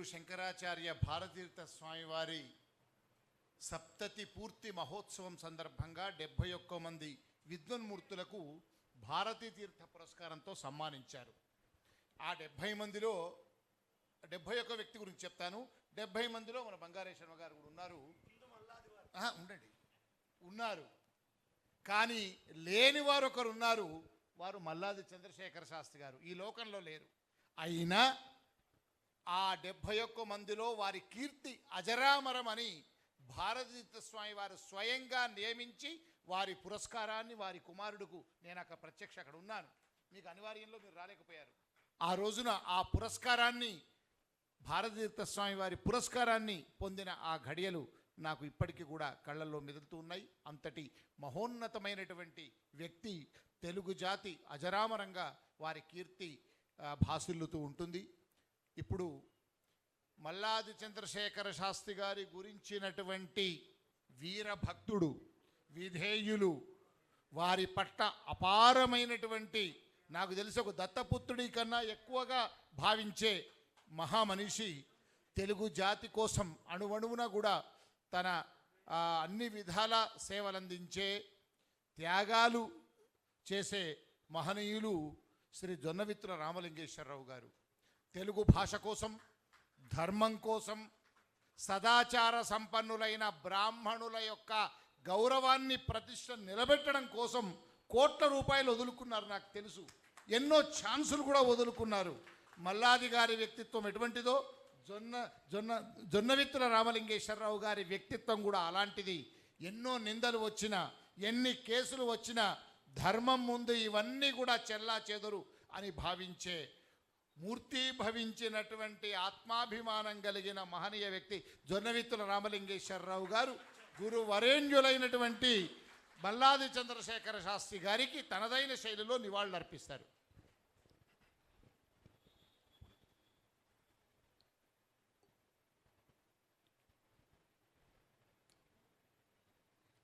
గురు శంకరాచార్య భారతీర్థ స్వామి వారి సప్తతి పూర్తి మహోత్సవం సందర్భంగా 71 మంది విద్వన్మూర్తులకు భారతీ తీర్థ పురస్కారంతో సన్మానించారు. ఆ 70 మందిలో 71 వ్యక్తి గురించి చెప్తాను. 70 మందిలో మన బంగారేశ్వర గారు కూడా ఉన్నారు. ఉన్నారు కానీ లేని వారు ఒకరు ఉన్నారు. వారు మల్లాది చంద్రశేఖర శాస్త్రి గారు ఈ లోకంలో లేరు. అయినా ఆ 71 మందిలో వారి కీర్తి అజరామరమని భారతీర్థ స్వామి వారు స్వయంగా నియమించి వారి పురస్కారాన్ని వారి కుమారుడుకు, నేను అక్కడ ఉన్నాను, మీకు అనివార్యంలో మీరు రాలేకపోయారు. ఆ రోజున ఆ పురస్కారాన్ని, భారతీర్థ స్వామి వారి పురస్కారాన్ని పొందిన ఆ ఘడియలు నాకు ఇప్పటికీ కూడా కళ్ళల్లో మెదులుతూ ఉన్నాయి. అంతటి మహోన్నతమైనటువంటి వ్యక్తి, తెలుగు జాతి అజరామరంగా వారి కీర్తి భాసిల్లుతూ ఉంటుంది. ఇప్పుడు మల్లాది చంద్రశేఖర శాస్త్రి గారి గురించినటువంటి వీరభక్తుడు, విధేయులు, వారి పట్ల అపారమైనటువంటి, నాకు తెలిసి ఒక దత్తపుత్రుడి కన్నా ఎక్కువగా భావించే మహామనిషి, తెలుగు జాతి కోసం అణువణువున కూడా తన అన్ని విధాల సేవలందించే, త్యాగాలు చేసే మహనీయులు శ్రీ జొన్నవిత్తుల రామలింగేశ్వరరావు గారు. తెలుగు భాష కోసం, ధర్మం కోసం, సదాచార సంపన్నులైన బ్రాహ్మణుల యొక్క గౌరవాన్ని, ప్రతిష్ట నిలబెట్టడం కోసం కోట్ల రూపాయలు వదులుకున్నారు. నాకు తెలుసు, ఎన్నో ఛాన్సులు కూడా వదులుకున్నారు. మల్లాది గారి వ్యక్తిత్వం ఎటువంటిదో జొన్నవిత్తుల రామలింగేశ్వరరావు గారి వ్యక్తిత్వం కూడా అలాంటిది. ఎన్నో నిందలు వచ్చినా, ఎన్ని కేసులు వచ్చినా ధర్మం ముందు ఇవన్నీ కూడా చెల్లా చెదరు అని భావించే, మూర్తీభవించినటువంటి ఆత్మాభిమానం కలిగిన మహనీయ వ్యక్తి జొన్నవిత్తుల రామలింగేశ్వరరావు గారు గురు వరేణ్యులైనటువంటి మల్లాది చంద్రశేఖర శాస్త్రి గారికి తనదైన శైలిలో నివాళులు అర్పిస్తారు.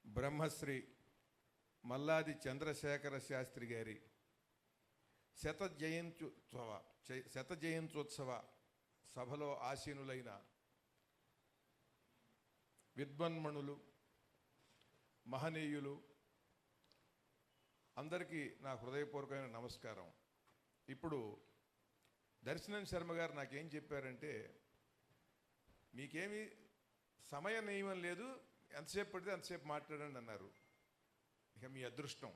బ్రహ్మశ్రీ మల్లాది చంద్రశేఖర శాస్త్రి గారి శత జయంత్యోత్సవ సభలో ఆసీనులైన విద్వన్మణులు, మహనీయులు అందరికీ నా హృదయపూర్వకమైన నమస్కారం. ఇప్పుడు దర్శనం శర్మ గారు నాకేం చెప్పారంటే, మీకేమీ సమయ నియమం లేదు, ఎంతసేపు పడితే అంతసేపు మాట్లాడండి అన్నారు. ఇక మీ అదృష్టం.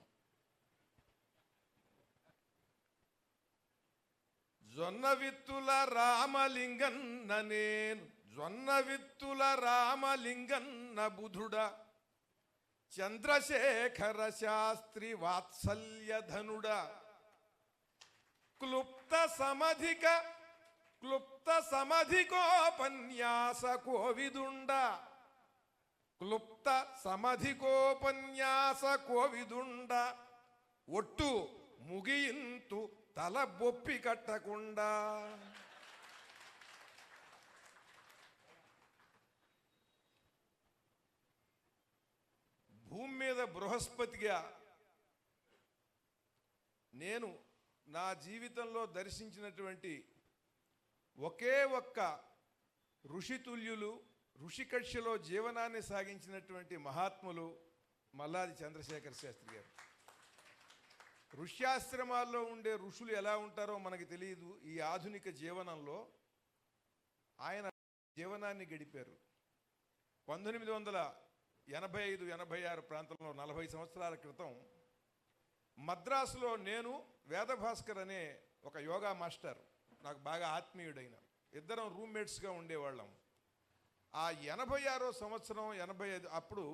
జొన్నవిత్తుల రామలింగన్న నేను, జొన్నవిత్తుల రామలింగన్న బుధుడ, చంద్రశేఖర శాస్త్రి వాత్సల్యధనుడ, క్లుప్త సమధికోపన్యాస కోవిదుండ, క్లుప్త సమధికోపన్యాస కోవిదుండ, ఒట్టు ముగియింతు తల బొప్పి కట్టకుండా. భూమి మీద బృహస్పతిగా నేను నా జీవితంలో దర్శించినటువంటి ఒకే ఒక్క ఋషితుల్యులు, ఋషికక్షలో జీవనాన్ని సాగించినటువంటి మహాత్ములు మల్లాది చంద్రశేఖర శాస్త్రి గారు. ఋష్యాశ్రమాల్లో ఉండే ఋషులు ఎలా ఉంటారో మనకి తెలియదు. ఈ ఆధునిక జీవనంలో ఆయన జీవనాన్ని గడిపారు. 1985-86 ప్రాంతంలో 40 సంవత్సరాల క్రితం మద్రాసులో నేను వేదభాస్కర్ అనే ఒక యోగా మాస్టర్, నాకు బాగా ఆత్మీయుడైన, ఇద్దరం రూమ్మేట్స్గా ఉండేవాళ్ళం. ఆ 86వ సంవత్సరం 85 అప్పుడు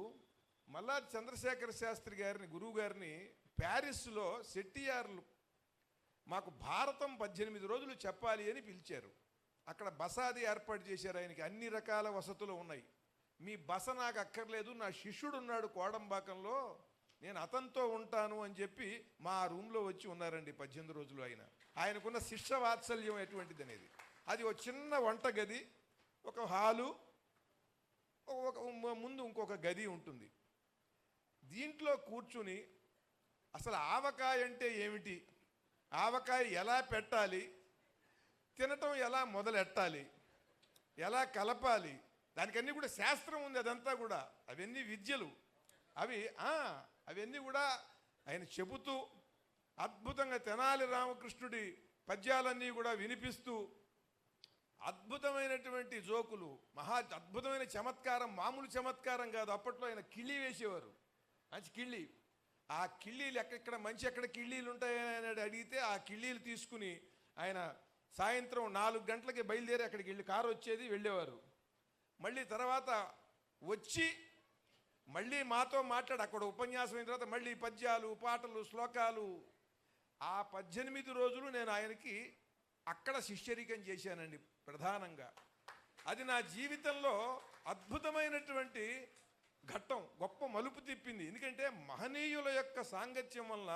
మల్లాది చంద్రశేఖర శాస్త్రి గారిని, గురువు గారిని ప్యారిస్లో సెట్టియార్లు మాకు భారతం 18 రోజులు చెప్పాలి అని పిలిచారు. అక్కడ బస అది ఏర్పాటు చేశారు. ఆయనకి అన్ని రకాల వసతులు ఉన్నాయి. మీ బస నాకు అక్కర్లేదు, నా శిష్యుడు ఉన్నాడు కోడంబాకంలో, నేను అతనితో ఉంటాను అని చెప్పి మా రూమ్లో వచ్చి ఉన్నారండి 18 రోజులు. ఆయనకున్న శిష్య వాత్సల్యం ఎటువంటిది అనేది, అది ఒక చిన్న వంటగది, ఒక హాలు, ముందు ఇంకొక గది ఉంటుంది. దీంట్లో కూర్చుని అసలు ఆవకాయ అంటే ఏమిటి, ఆవకాయ ఎలా పెట్టాలి, తినటం ఎలా మొదలెట్టాలి, ఎలా కలపాలి, దానికన్నీ కూడా శాస్త్రం ఉంది. అదంతా కూడా అవన్నీ విద్యలు. అవన్నీ కూడా ఆయన చెబుతూ అద్భుతంగా తెనాలి రామకృష్ణుడి పద్యాలన్నీ కూడా వినిపిస్తూ అద్భుతమైనటువంటి జోకులు, అద్భుతమైన చమత్కారం, మామూలు చమత్కారం కాదు. అప్పట్లో ఆయన కిళ్ళి వేసేవారు, మంచి కిళ్ళి. ఆ కిళ్ళీలు ఎక్కడ ఎక్కడ కిళ్ళీలు ఉంటాయని అడిగితే ఆ కిళ్ళీలు తీసుకుని ఆయన సాయంత్రం 4 గంటలకి బయలుదేరి అక్కడికి వెళ్ళి కారు వచ్చేది, వెళ్ళేవారు. మళ్ళీ తర్వాత వచ్చి మళ్ళీ మాతో మాట్లాడి అక్కడ ఉపన్యాసం అయిన తర్వాత మళ్ళీ పద్యాలు, పాటలు, శ్లోకాలు. ఆ 18 రోజులు నేను ఆయనకి అక్కడ శిష్యరికం చేశానండి ప్రధానంగా. అది నా జీవితంలో అద్భుతమైనటువంటి ఘట్టం, గొప్ప మలుపు తిప్పింది. ఎందుకంటే మహనీయుల యొక్క సాంగత్యం వల్ల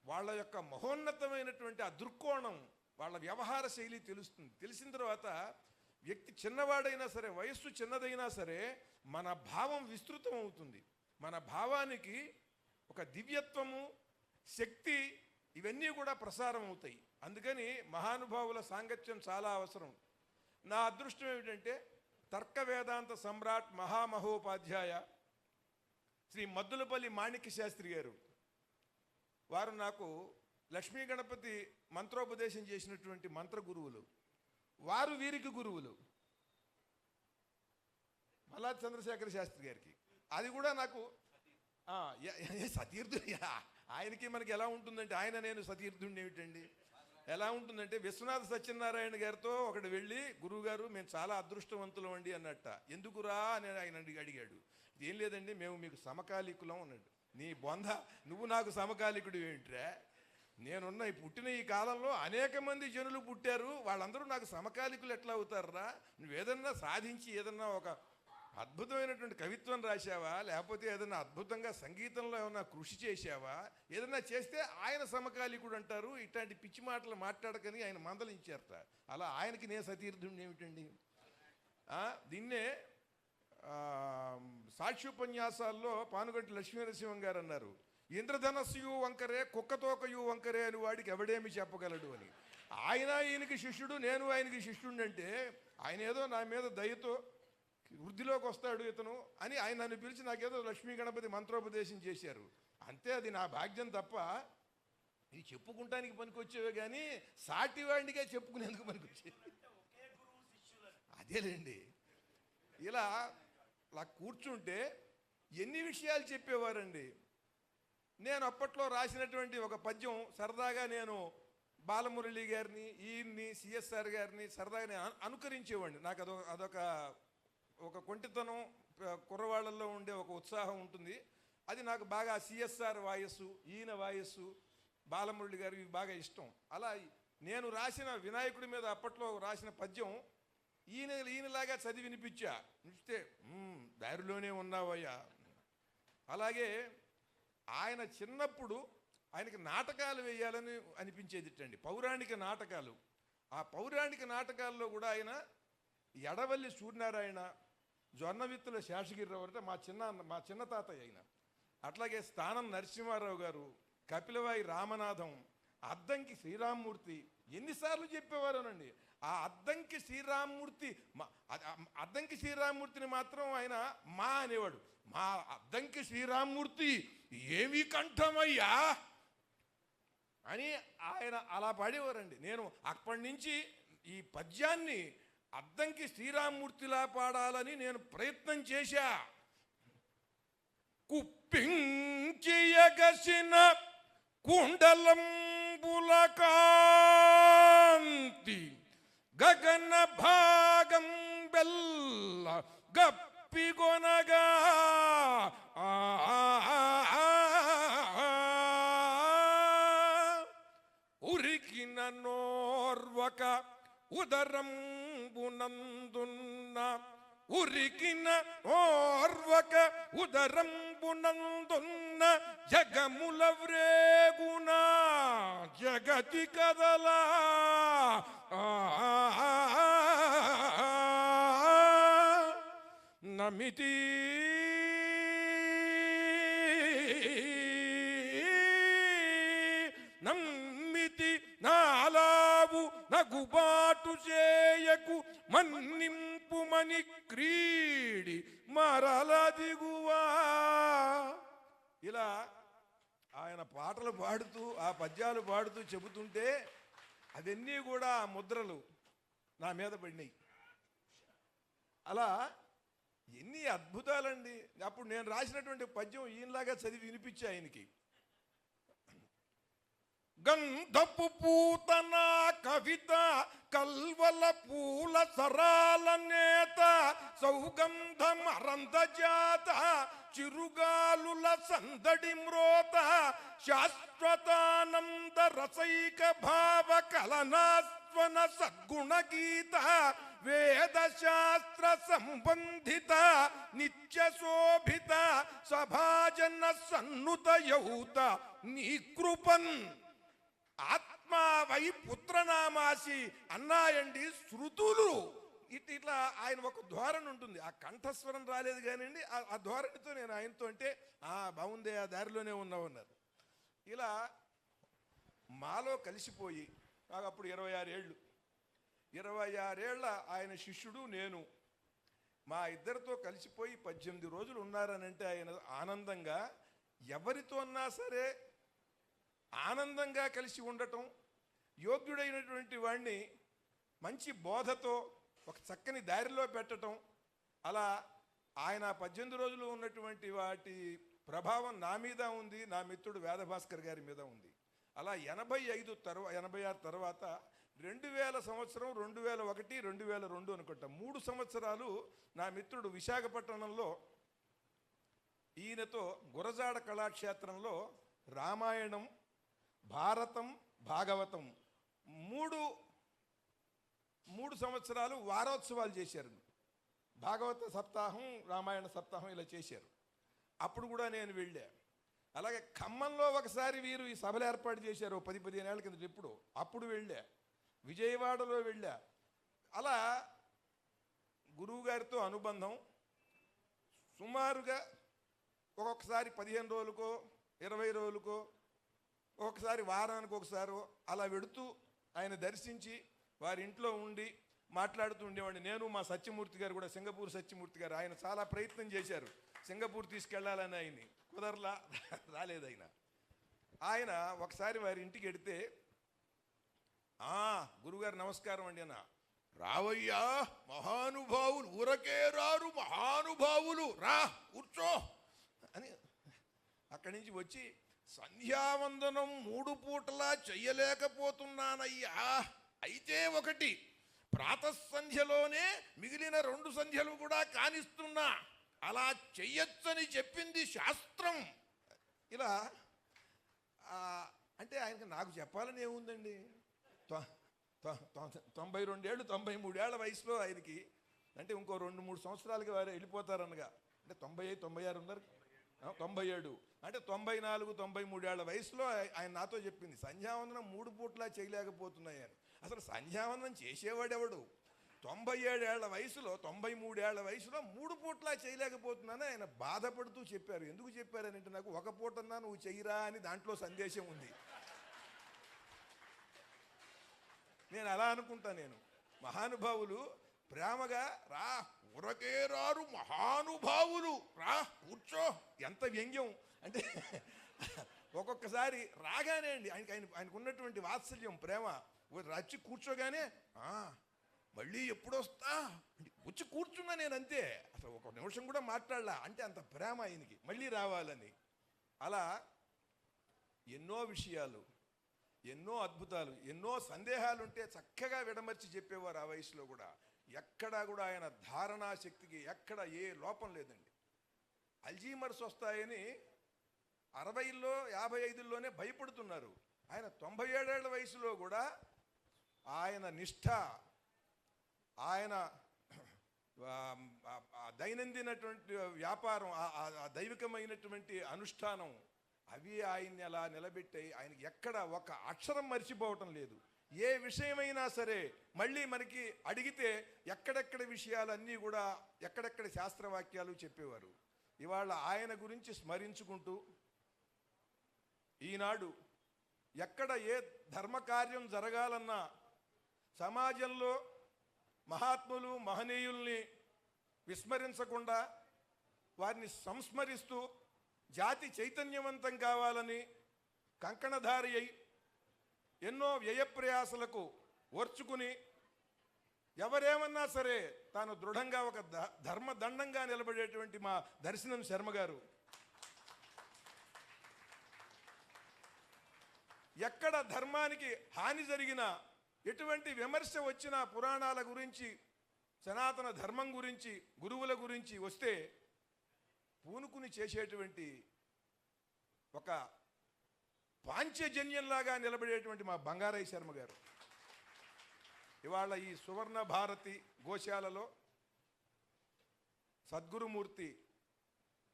వాళ్ళ యొక్క మహోన్నతమైనటువంటి ఆ దృక్కోణం, వాళ్ళ వ్యవహార శైలి తెలుస్తుంది. తెలిసిన తర్వాత వ్యక్తి చిన్నవాడైనా సరే, వయస్సు చిన్నదైనా సరే, మన భావం విస్తృతం అవుతుంది. మన భావానికి ఒక దివ్యత్వము, శక్తి, ఇవన్నీ కూడా ప్రసారం అవుతాయి. అందుకని మహానుభావుల సాంగత్యం చాలా అవసరం. నా అదృష్టం ఏమిటంటే తర్క వేదాంత సమ్రాట్ మహామహోపాధ్యాయ శ్రీ మద్దులపల్లి మాణిక్య శాస్త్రి గారు, వారు నాకు లక్ష్మీ గణపతి మంత్రోపదేశం చేసినటువంటి మంత్ర గురువులు. వారు వీరికి గురువులు, మల్లాది చంద్రశేఖర శాస్త్రి గారికి. అది కూడా నాకు సతీర్థుడు. ఆయనకి మనకి ఎలా ఉంటుందంటే, ఆయన నేను సతీర్థుడిని ఏమిటండి, ఎలా ఉంటుందంటే విశ్వనాథ సత్యనారాయణ గారితో ఒకటి వెళ్ళి, గురువుగారు మేము చాలా అదృష్టవంతులం అండి అన్నట్ట. ఎందుకురా అని ఆయన అడిగాడు. ఏం లేదండి, మేము మీకు సమకాలికులం అన్నాడు. నీ బొంద, నువ్వు నాకు సమకాలికుడు ఏమిట్రా? నేనున్న పుట్టిన ఈ కాలంలో అనేక మంది జనులు పుట్టారు, వాళ్ళందరూ నాకు సమకాలికులు ఎట్లా అవుతారా? నువ్వేదన్నా సాధించి ఏదన్నా ఒక అద్భుతమైనటువంటి కవిత్వం రాశావా, లేకపోతే ఏదన్నా అద్భుతంగా సంగీతంలో ఏమన్నా కృషి చేశావా, ఏదన్నా చేస్తే ఆయన సమకాలికుడు అంటారు. ఇట్లాంటి పిచ్చి మాటలు మాట్లాడకని ఆయన మందలించారట. అలా ఆయనకి నేను సతీర్థుడిని ఏమిటండి? దీన్నే సాక్ష్యోపన్యాసాల్లో పానుగంటి లక్ష్మీనరసింహం గారు అన్నారు, ఇంద్రధనస్సు వంకరే కుక్కతోకయు వంకరే అని వాడికి ఎవడేమి చెప్పగలడు అని. ఈయనకి శిష్యుడు, నేను ఆయనకి శిష్యుడు. అంటే ఆయన ఏదో నా మీద దయతో వృద్ధిలోకి వస్తాడు ఇతను అని ఆయన నన్ను పిలిచి నాకేదో లక్ష్మీ గణపతి మంత్రోపదేశం చేశారు. అంతే, అది నా భాగ్యం తప్ప ఇది చెప్పుకుంటానికి పనికొచ్చేవే కానీ సాటివాడినిగా చెప్పుకునేందుకు పనికొచ్చేవి. అదేలేండి. ఇలా కూర్చుంటే ఎన్ని విషయాలు చెప్పేవారండి. నేను అప్పట్లో రాసినటువంటి ఒక పద్యం సరదాగా నేను బాలమురళి గారిని, ఈయన్ని, సిఎస్ఆర్ గారిని సరదాగా అనుకరించేవాడిని. నాకు అదొక కొంటితనం, కుర్రవాళ్ళల్లో ఉండే ఒక ఉత్సాహం ఉంటుంది. అది నాకు బాగా సిఎస్ఆర్ వాయస్సు, ఈయన వాయస్సు, బాలమురళి గారు ఇవి బాగా ఇష్టం. అలా నేను రాసిన వినాయకుడి మీద అప్పట్లో రాసిన పద్యం ఈయనలాగా చదివి వినిపించా. వినిపిస్తే దారిలోనే ఉన్నావయ్యా. అలాగే ఆయన చిన్నప్పుడు ఆయనకి నాటకాలు వేయాలని అనిపించేదిటండి, పౌరాణిక నాటకాలు. ఆ పౌరాణిక నాటకాల్లో కూడా ఆయన ఎడవల్లి సూర్యనారాయణ, జొన్నవిత్తుల శేషగిరిరావు అంటే మా చిన్న తాతయ్య అయిన, అట్లాగే స్థానం నరసింహారావు గారు, కపిలవాయి రామనాథం, అద్దంకి శ్రీరామ్మూర్తి ఎన్నిసార్లు చెప్పేవారోనండి. ఆ అద్దంకి శ్రీరామ్మూర్తిని మాత్రం ఆయన మా అనేవాడు. మా అద్దంకి శ్రీరామ్మూర్తి ఏమి కంఠమయ్యా అని ఆయన అలా పాడేవారండి. నేను అప్పటి నుంచి ఈ పద్యాన్ని అద్దంకి శ్రీరామ్మూర్తిలా పాడాలని నేను ప్రయత్నం చేశా. కుప్పించియగసిన కుండలంబుల కాంతి గగన భాగం బెల్ల గప్పిగొనగా ఉరికిన నోర్వక ఉదరంబునందున్న ఉరికిన ఓర్వక ఉదరంబునందున్న జగముల వ్రేగుణ జగతి కదలా నమితి నమ్మితి నాలావు నగుబాటు చేయకు మన్నిం దింపుమని క్రీడి మరల దిగువా. ఇలా ఆయన పాటలు పాడుతూ ఆ పద్యాలు పాడుతూ చెబుతుంటే అవన్నీ కూడా ఆ ముద్రలు నా మీద పడినాయి. అలా ఎన్ని అద్భుతాలండి. అప్పుడు నేను రాసినటువంటి పద్యం ఈయనలాగా చదివి వినిపించే ఆయనకి. గంధపు పూతన కవిత కల్వల పూల సరాల నేత సౌగంధం అరంధజాత చిరుగాలుల సందడి మ్రోత శాశ్వతానంద రసైక భావ కలనాస్వన సద్గుణ గీత వేద శాస్త్ర సంబంధిత నిత్య శోభిత సభాజన సన్నుత యౌత నీ కృపన్ ఆత్మావై పుత్రనామాసి అన్నాయండి శృతులు. ఇట్లా ఆయన ఒక ధోరణి ఉంటుంది. ఆ కంఠస్వరం రాలేదు కానివ్వండి, ఆ ధోరణితో నేను ఆయనతో అంటే బాగుందే, ఆ దారిలోనే ఉన్నామన్నారు. ఇలా మాలో కలిసిపోయి నాకు అప్పుడు 26 ఏళ్ళు. 26 ఏళ్ల ఆయన శిష్యుడు నేను. మా ఇద్దరితో కలిసిపోయి 18 రోజులు ఉన్నారనంటే ఆయన ఆనందంగా ఎవరితో అన్నా సరే ఆనందంగా కలిసి ఉండటం, యోగ్యుడైనటువంటి వాడిని మంచి బోధతో ఒక చక్కని దారిలో పెట్టడం, అలా ఆయన 18 రోజులు ఉన్నటువంటి వాటి ప్రభావం నా మీద ఉంది, నా మిత్రుడు వేదభాస్కర్ గారి మీద ఉంది. అలా 86 తర్వాత 2000 సంవత్సరం, 2001, 2002 అనుకుంటా 3 సంవత్సరాలు నా మిత్రుడు విశాఖపట్నంలో ఈయనతో గురజాడ కళాక్షేత్రంలో రామాయణం, భారతం, భాగవతం మూడు సంవత్సరాలు వారోత్సవాలు చేశారు. భాగవత సప్తాహం, రామాయణ సప్తాహం ఇలా చేశారు. అప్పుడు కూడా నేను వెళ్ళా. అలాగే ఖమ్మంలో ఒకసారి వీరు ఈ సభలు ఏర్పాటు చేశారు 10-15 ఏళ్ల కింద. ఇప్పుడు అప్పుడు వెళ్ళా. విజయవాడలో వెళ్ళా. అలా గురువుగారితో అనుబంధం సుమారుగా ఒక్కొక్కసారి 15 రోజులకో 20 రోజులకో ఒకసారి వారానికి ఒకసారి అలా వెడుతూ ఆయన దర్శించి వారి ఇంట్లో ఉండి మాట్లాడుతూ ఉండేవాడిని. నేను మా సత్యమూర్తి గారు కూడా, సింగపూర్ సత్యమూర్తి గారు, ఆయన చాలా ప్రయత్నం చేశారు సింగపూర్ తీసుకెళ్లాలని. ఆయన్ని రాలేదు ఆయన ఒకసారి వారి ఇంటికి వెడితే, గురుగారు నమస్కారం అండి అన్న. రావయ్యా మహానుభావులు, ఊరకే రారు మహానుభావులు, రా కూర్చో అని అక్కడి నుంచి వచ్చి, సంధ్యావందనం 3 పూటలా చెయ్యలేకపోతున్నానయ్యా, అయితే ఒకటి ప్రాతఃసంధ్యలోనే మిగిలిన 2 సంధ్యలు కూడా కానిస్తున్నా, అలా చెయ్యొచ్చని చెప్పింది శాస్త్రం. ఇలా అంటే ఆయనకి నాకు చెప్పాలని ఏముందండి. 92 ఏళ్ళు 93 ఏళ్ల వయసులో ఆయనకి, అంటే ఇంకో 2-3 సంవత్సరాలకి వారు వెళ్ళిపోతారనగా, అంటే 95, 96 ఉన్నారు, 97 అంటే 94-93 ఏళ్ల వయసులో ఆయన నాతో చెప్పింది, సంధ్యావందనం 3 పూట్లా చేయలేకపోతున్నాయని. అసలు సంధ్యావందనం చేసేవాడెవడు? 97 ఏళ్ల వయసులో 93 ఏళ్ల వయసులో 3 పూట్లా చేయలేకపోతున్నానని ఆయన బాధపడుతూ చెప్పారు. ఎందుకు చెప్పారని అంటే, నాకు ఒక పూటన్నా నువ్వు చెయ్యరా అని దాంట్లో సందేశం ఉంది. నేను అలా అనుకుంటా. నేను మహానుభావులు ప్రేమగా రా, ఊరకే రారు మహానుభావులు, రా కూర్చో, ఎంత వ్యంగ్యం అంటే ఒక్కొక్కసారి రాగానే అండి ఆయనకు ఉన్నటువంటి వాత్సల్యం, ప్రేమ, వచ్చి కూర్చోగానే మళ్ళీ ఎప్పుడు వస్తా వచ్చి కూర్చున్నా నేను, అంతే, అసలు ఒక నిమిషం కూడా మాట్లాడలా, అంటే అంత ప్రేమ ఆయనకి మళ్ళీ రావాలని. అలా ఎన్నో విషయాలు, ఎన్నో అద్భుతాలు, ఎన్నో సందేహాలుంటే చక్కగా విడమర్చి చెప్పేవారు ఆ వయసులో కూడా. ఎక్కడా కూడా ఆయన ధారణా శక్తికి ఎక్కడ ఏ లోపం లేదండి. అల్జీమర్స్ వస్తాయని 60లో 55లోనే భయపడుతున్నారు. ఆయన 97 ఏళ్ల వయసులో కూడా ఆయన నిష్ఠ, ఆయన దైనందినటువంటి వ్యాపారం, ఆ దైవికమైనటువంటి అనుష్ఠానం, అవి ఆయన్ని అలా నిలబెట్టాయి. ఆయనకి ఎక్కడ ఒక అక్షరం మర్చిపోవటం లేదు. ఏ విషయమైనా సరే మళ్ళీ మనకి అడిగితే ఎక్కడెక్కడ విషయాలన్నీ కూడా, ఎక్కడెక్కడ శాస్త్రవాక్యాలు చెప్పేవారు. ఇవాళ ఆయన గురించి స్మరించుకుంటూ ఈనాడు ఎక్కడ ఏ ధర్మకార్యం జరగాలన్నా, సమాజంలో మహాత్ములు మహనీయుల్ని విస్మరించకుండా వారిని సంస్మరిస్తూ జాతి చైతన్యవంతం కావాలని కంకణధారి అయి ఎన్నో వ్యయప్రయాసలకు ఓర్చుకుని ఎవరేమన్నా సరే తాను దృఢంగా ఒక ధర్మదండంగా నిలబడేటువంటి మా దర్శనం శర్మ గారు ఎక్కడ ధర్మానికి హాని జరిగినా, ఎటువంటి విమర్శ వచ్చినా పురాణాల గురించి, సనాతన ధర్మం గురించి, గురువుల గురించి వస్తే పూనుకుని చేసేటువంటి ఒక పాంచజన్యంలాగా నిలబడేటువంటి మా బంగారయ్య శర్మ గారు ఇవాళ ఈ సువర్ణ భారతి గోశాలలో సద్గురుమూర్తి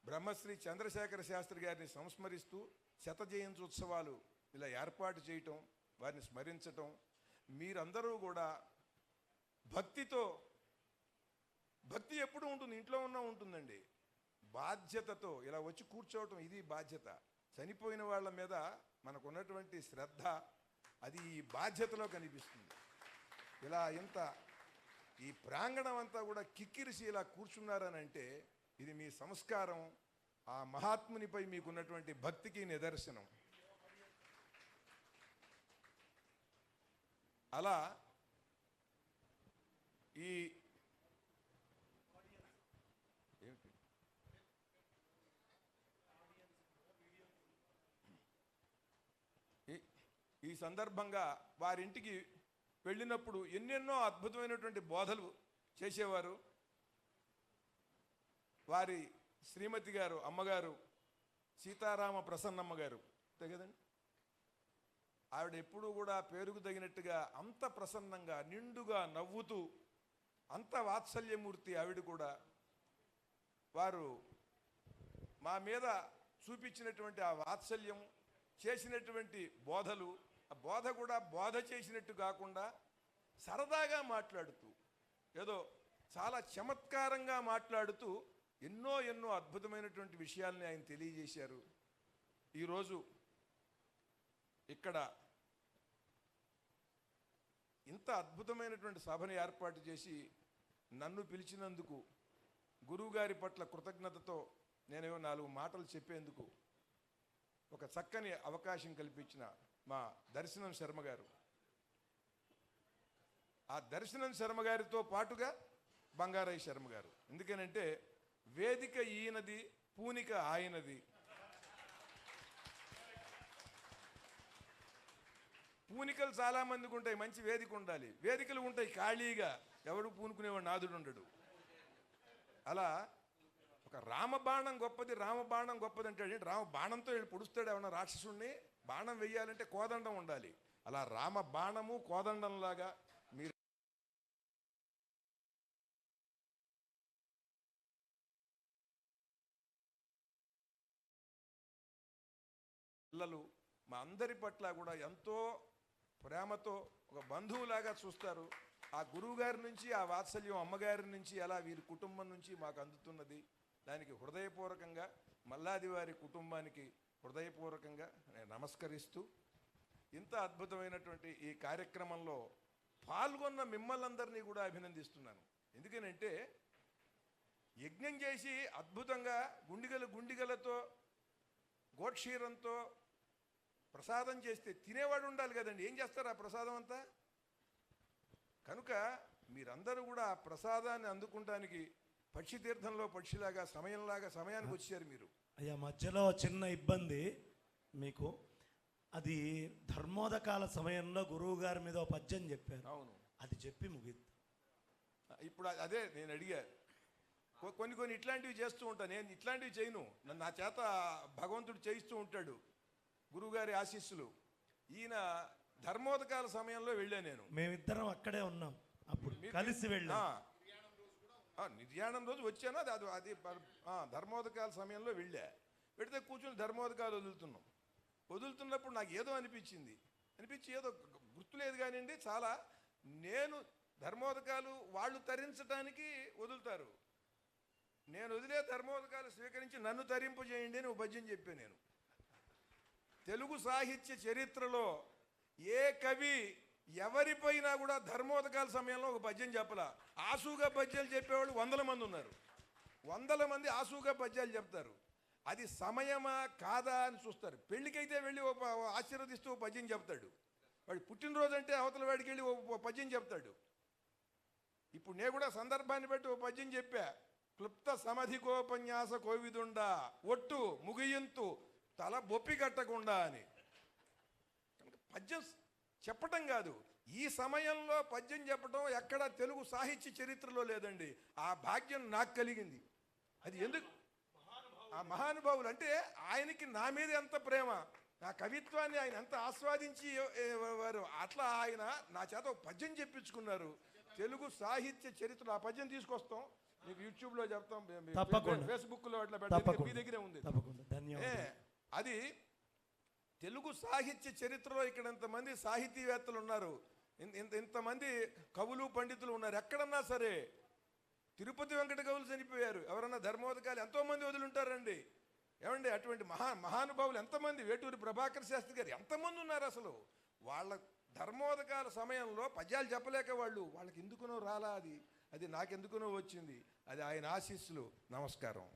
బ్రహ్మశ్రీ చంద్రశేఖర శాస్త్రి గారిని సంస్మరిస్తూ శత జయంత్యుత్సవాలు ఇలా ఏర్పాటు చేయటం, వారిని స్మరించటం, మీరందరూ కూడా భక్తితో, భక్తి ఎప్పుడు ఉంటుంది, ఇంట్లో ఉన్నా ఉంటుందండి, బాధ్యతతో ఇలా వచ్చి కూర్చోవటం ఇది బాధ్యత. చనిపోయిన వాళ్ళ మీద మనకున్నటువంటి శ్రద్ధ అది ఈ బాధ్యతలో కనిపిస్తుంది. ఇలా ఇంత ఈ ప్రాంగణం అంతా కూడా కిక్కిరిసి ఇలా కూర్చున్నారని అంటే ఇది మీ సంస్కారం, ఆ మహాత్మునిపై మీకున్నటువంటి భక్తికి నిదర్శనం. అలా ఈ సందర్భంగా వారింటికి వెళ్ళినప్పుడు ఎన్నెన్నో అద్భుతమైనటువంటి బోధలు చేసేవారు. వారి శ్రీమతి గారు, అమ్మగారు సీతారామ ప్రసన్నమ్మ గారు కదండి, ఆవిడ ఎప్పుడూ కూడా పేరుకు తగినట్టుగా అంత ప్రసన్నంగా నిండుగా నవ్వుతూ అంత వాత్సల్యమూర్తి ఆవిడ కూడా. వారు మా మీద చూపించినటువంటి ఆ వాత్సల్యం, చేసినటువంటి బోధలు, ఆ బోధ కూడా బోధ చేసినట్టు కాకుండా సరదాగా మాట్లాడుతూ, ఏదో చాలా చమత్కారంగా మాట్లాడుతూ ఎన్నో ఎన్నో అద్భుతమైనటువంటి విషయాల్ని ఆయన తెలియజేశారు. ఈరోజు ఇక్కడ ఇంత అద్భుతమైనటువంటి సభను ఏర్పాటు చేసి నన్ను పిలిచినందుకు, గురువుగారి పట్ల కృతజ్ఞతతో నేనేమో 4 మాటలు చెప్పేందుకు ఒక చక్కని అవకాశం కల్పించిన మా దర్శనం శర్మ గారు, ఆ దర్శనం శర్మ గారితో పాటుగా బంగారయ్య శర్మ గారు. ఎందుకనంటే వేదిక ఈయనది, పూనిక ఆయనది. పూనికలు చాలామందికి ఉంటాయి, మంచి వేదిక ఉండాలి. వేదికలు ఉంటాయి ఖాళీగా, ఎవడు పూనుకునేవాడు నాదుడు ఉండడు. అలా ఒక రామబాణం గొప్పది, రామబాణం గొప్పది అంటాడు. రామబాణంతో వీళ్ళు పొడుస్తాడు ఏమన్నా రాక్షసుణ్ణి? బాణం వెయ్యాలంటే కోదండం ఉండాలి. అలా రామబాణము కోదండంలాగా మీరు పిల్లలు మా అందరి పట్ల కూడా ఎంతో ప్రేమతో ఒక బంధువులాగా చూస్తారు. ఆ గురువు గారి నుంచి ఆ వాత్సల్యం అమ్మగారి నుంచి అలా వీరి కుటుంబం నుంచి మాకు అందుతున్నది. దానికి హృదయపూర్వకంగా మల్లాది వారి కుటుంబానికి హృదయపూర్వకంగా నేను నమస్కరిస్తూ, ఇంత అద్భుతమైనటువంటి ఈ కార్యక్రమంలో పాల్గొన్న మిమ్మల్ని కూడా అభినందిస్తున్నాను. ఎందుకనంటే యజ్ఞం చేసి అద్భుతంగా గుండిగలతో గోక్షీరంతో ప్రసాదం చేస్తే తినేవాడు ఉండాలి కదండి. ఏం చేస్తారు ఆ ప్రసాదం అంతా? కనుక మీరందరూ కూడా ఆ ప్రసాదాన్ని అందుకుంటానికి పక్షి తీర్థంలో పక్షిలాగా సమయానికి వచ్చారు మీరు. అయ్యా, మధ్యలో చిన్న ఇబ్బంది మీకు. అది ధర్మోదకాల సమయంలో గురువు గారి మీద పద్యం చెప్పారు. అవును, అది చెప్పి ముగిద్దు. ఇప్పుడు అదే నేను అడిగా. కొన్ని ఇట్లాంటివి చేస్తూ ఉంటాను. నేను ఇట్లాంటివి చేయను, నా చేత భగవంతుడు చేయిస్తూ ఉంటాడు, గురువుగారి ఆశీస్సులు. ఈయన ధర్మోదకాల సమయంలో వెళ్ళా నేను. మేమిద్దరం అక్కడే ఉన్నాం, అప్పుడు కలిసి వెళ్ళాం. నిర్యాణం రోజు వచ్చాను. అది ధర్మోదకాల సమయంలో వెళితే కూర్చొని ధర్మోదకాలు వదులుతున్నప్పుడు నాకు ఏదో అనిపించి ఏదో గుర్తులేదు కానివ్వండి, చాలా నేను ధర్మోదకాలు వాళ్ళు తరించడానికి వదులుతారు, నేను వదిలే ధర్మోదకాలు స్వీకరించి నన్ను తరింపజేయండి అని పద్యం చెప్పాను నేను. తెలుగు సాహిత్య చరిత్రలో ఏ కవి ఎవరిపైనా కూడా ధర్మోదకాల సమయంలో ఒక పద్యం చెప్పలా. ఆసుగా పద్యాలు చెప్పేవాళ్ళు 100 మంది ఉన్నారు. 100 మంది ఆసుగా పద్యాలు చెప్తారు. అది సమయమా కాదా అని చూస్తారు. పెళ్ళికైతే వెళ్ళి ఆశీర్వదిస్తూ ఓ పద్యం చెప్తాడు. వాడు పుట్టినరోజు అంటే అవతల వాడికి వెళ్ళి ఓ పద్యం చెప్తాడు. ఇప్పుడు నేను కూడా సందర్భాన్ని బట్టి ఓ పద్యం చెప్పా. క్లుప్త సమధికోపన్యాస కోవిదుండా ఒట్టు ముగియంతు తల బొప్పి కట్టకుండా అని. పద్యం చెప్పటం కాదు, ఈ సమయంలో పద్యం చెప్పటం ఎక్కడ తెలుగు సాహిత్య చరిత్రలో లేదండి. ఆ భాగ్యం నాకు కలిగింది. అది ఎందుకు? ఆ మహానుభావులు అంటే ఆయనకి నా మీద ఎంత ప్రేమ, నా కవిత్వాన్ని ఆయన ఎంత ఆస్వాదించి వారు, అట్లా ఆయన నా చేత ఒక పద్యం చెప్పించుకున్నారు. తెలుగు సాహిత్య చరిత్ర ఆ పద్యం తీసుకొస్తాం, మీకు యూట్యూబ్లో చెప్తాం, ఫేస్బుక్లో అట్లా పెట్టాం, మీ దగ్గరే ఉంది. అది తెలుగు సాహిత్య చరిత్రలో ఇక్కడ ఇంతమంది సాహితీవేత్తలు ఉన్నారు, ఇంతమంది కవులు పండితులు ఉన్నారు. ఎక్కడన్నా సరే తిరుపతి వెంకట కవులు చనిపోయారు, ఎవరన్నా ధర్మోదకాలు ఎంతోమంది వదులుంటారండి. ఏమండి అటువంటి మహానుభావులు ఎంతమంది, వేటూరి ప్రభాకర్ శాస్త్రి గారు ఎంతమంది ఉన్నారు. అసలు వాళ్ళ ధర్మోదకాల సమయంలో పద్యాలు చెప్పలేక వాళ్ళకి ఎందుకునో రాలా, అది నాకెందుకునో వచ్చింది. అది ఆయన ఆశీస్సులు. నమస్కారం.